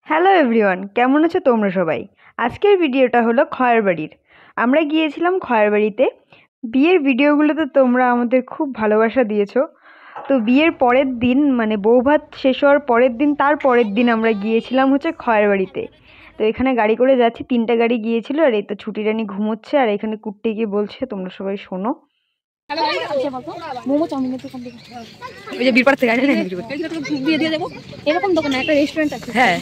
Hello everyone, কেমন আছো তোমরা সবাই? আজকের ভিডিওটা হলো খয়ের বাড়ির। আমরা গিয়েছিলাম খয়ের বাড়িতে। বিয়ের ভিডিওগুলোতে তোমরা আমাদের খুব ভালোবাসা দিয়েছো। তো বিয়ের পরের দিন মানে বৌভাত শেষ হওয়ার পরের দিন, তার পরের দিন আমরা গিয়েছিলাম হচ্ছে খয়ের বাড়িতে। তো এখানে গাড়ি করে যাচ্ছি, 3টা গাড়ি গিয়েছিল। আর এই তো ছুটি রানী ঘুমোচ্ছে, আর এখানে কুট্টে গিয়ে বলছে তোমরা সবাই শোনো। ওই যে বীরপাড় থেকে এরকম দোকানে একটা রেস্টুরেন্ট আছে। হ্যাঁ,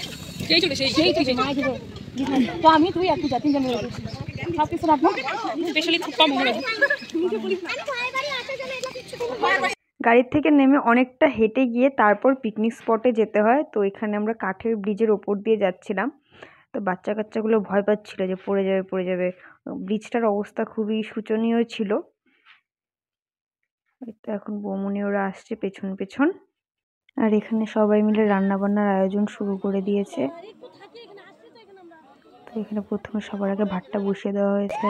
তো আমি তুই আর পূজা তিনজন সব কিছু রাখবো। গাড়ির থেকে নেমে অনেকটা হেঁটে গিয়ে তারপর পিকনিক স্পটে যেতে হয়। তো এখানে আমরা কাঠের ব্রিজের ওপর দিয়ে যাচ্ছিলাম। তো বাচ্চা কাচ্চাগুলো ভয় পাচ্ছিল যে পড়ে যাবে। ব্রিজটার অবস্থা খুবই শোচনীয় ছিল। তো এখন বৌমনি ওরা আসছে পেছন পেছন। আর এখানে সবাই মিলে রান্না বান্নার আয়োজন শুরু করে দিয়েছে। তো এখানে প্রথমে সবার আগে ভাতটা বসিয়ে দেওয়া হয়েছে।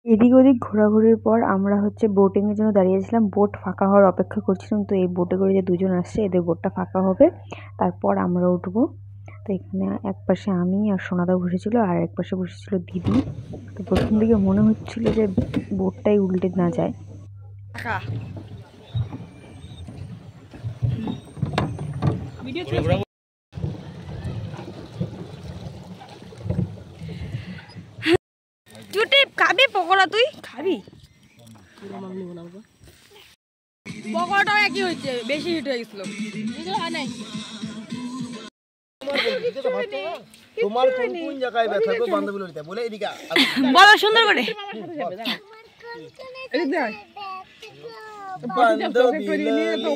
এদিক ওদিক ঘোরাঘুরির পর আমরা হচ্ছে বোটিংয়ের জন্য দাঁড়িয়েছিলাম। বোট ফাঁকা হওয়ার অপেক্ষা করছিলাম। তো এই বোটে করে যে দুজন আসছে, এদের বোটটা ফাঁকা হবে, তারপর আমরা উঠবো। তো এখানে এক পাশে আমি আর সোনাদা বসেছিল, আর এক পাশে বসেছিল দিদি। তো প্রথম দিকে মনে হচ্ছিল যে বোটটাই উল্টে না যায়। খাবি পকোড়া? তুই খাবি? পকোড়াটাও একই হয়েছে, বেশি হিট হয়ে গেছিল। তোমার কোন কোন জায়গায় ব্যথা গো বান্ধবী ললিতা বলে এদিকে বলো সুন্দর করে। বান্ধবী ললিতা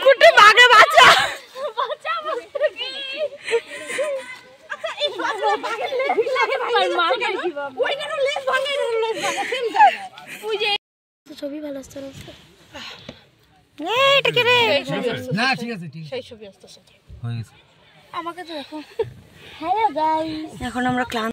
কুটে বাগে বাঁচা বাঁচা মুস্তাকি। আচ্ছা এই বাগে লেগ লাগে ভাই মার কেন ওই কেন লেজ ভাঙে সেম জায়গা ওই যে ছবি ভালো আসছে না। এটা কি রে? না ঠিক আছে সেই ছবি আসছে হয়ে গেছে। আমাকে তো দেখো। হ্যালো গাইস, এখন আমরা ক্লান্ত।